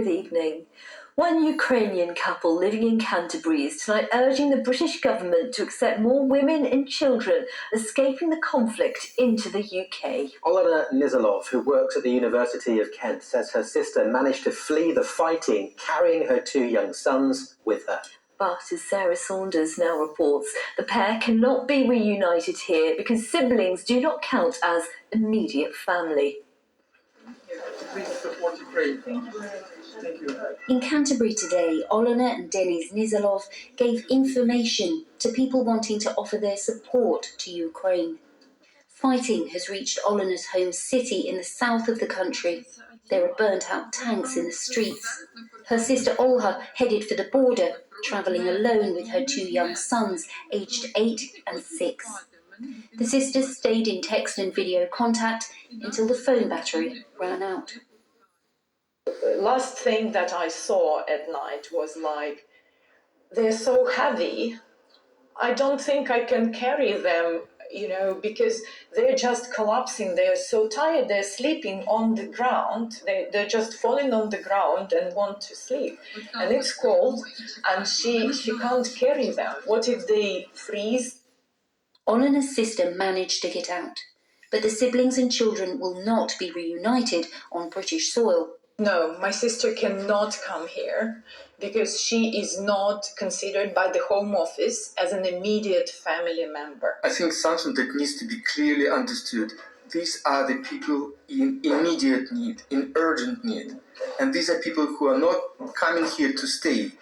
Good evening. One Ukrainian couple living in Canterbury is tonight urging the British government to accept more women and children escaping the conflict into the UK. Olena Nizolov, who works at the University of Kent, says her sister managed to flee the fighting, carrying her 2 young sons with her. But as Sarah Saunders now reports, the pair cannot be reunited here because siblings do not count as immediate family. In Canterbury today, Olena and Denis Nizolov gave information to people wanting to offer their support to Ukraine. Fighting has reached Olena's home city in the south of the country. There are burnt-out tanks in the streets. Her sister Olha headed for the border, travelling alone with her 2 young sons, aged 8 and 6. The sisters stayed in text and video contact until the phone battery ran out. Last thing that I saw at night was like, they're so heavy. I don't think I can carry them, because they're just collapsing. They're so tired. They're sleeping on the ground. They're just falling on the ground and want to sleep. And it's cold, and she can't carry them. What if they freeze? Olena's sister managed to get out, but the siblings and children will not be reunited on British soil. No, my sister cannot come here because she is not considered by the Home Office as an immediate family member. I think something that needs to be clearly understood. These are the people in immediate need, in urgent need. And these are people who are not coming here to stay.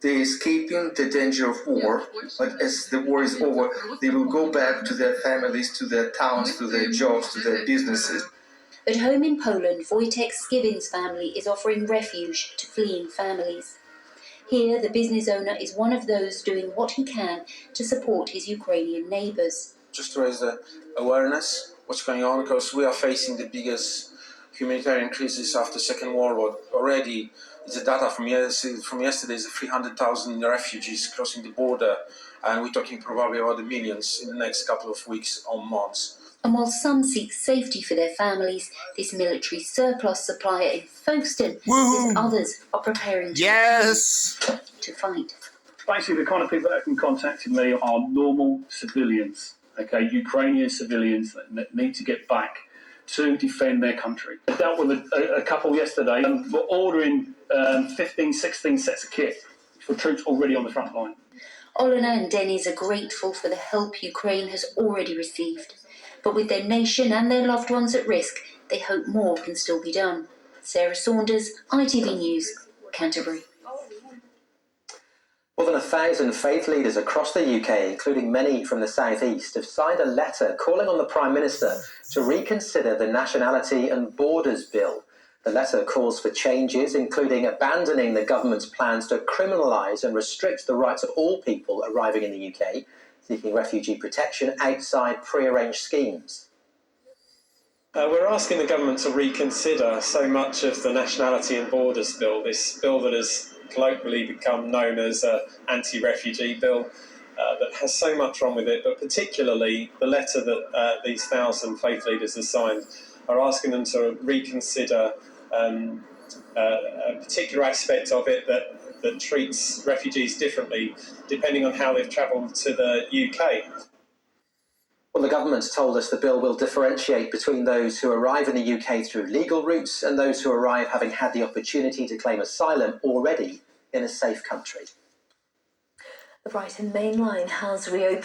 They're escaping the danger of war, but as the war is over, they will go back to their families, to their towns, to their jobs, to their businesses. At home in Poland, Wojtek Skivin's family is offering refuge to fleeing families. Here, the business owner is one of those doing what he can to support his Ukrainian neighbours. Just to raise the awareness, what's going on, because we are facing the biggest humanitarian crisis after Second World War. Already, the data from yesterday is 300,000 refugees crossing the border, and we're talking probably about the millions in the next couple of weeks or months. And while some seek safety for their families, this military surplus supplier in Folkestone says others are preparing to fight. Basically, the kind of people that have been contacting me are normal civilians, Ukrainian civilians that need to get back to defend their country. I dealt with a couple yesterday and were ordering 15, 16 sets of kit for troops already on the front line. Olena and Denis are grateful for the help Ukraine has already received. But with their nation and their loved ones at risk, they hope more can still be done. Sarah Saunders, ITV News, Canterbury. More than 1,000 faith leaders across the UK, including many from the South East, have signed a letter calling on the Prime Minister to reconsider the Nationality and Borders Bill. The letter calls for changes, including abandoning the government's plans to criminalise and restrict the rights of all people arriving in the UK, seeking refugee protection outside pre-arranged schemes. We're asking the government to reconsider so much of the Nationality and Borders Bill, this bill that has colloquially become known as an anti-refugee bill, that has so much wrong with it, but particularly the letter that these 1,000 faith leaders have signed are asking them to reconsider a particular aspect of it that treats refugees differently depending on how they've travelled to the UK. Well, the government's told us the bill will differentiate between those who arrive in the UK through legal routes and those who arrive having had the opportunity to claim asylum already in a safe country. The Brighton Main Line has reopened.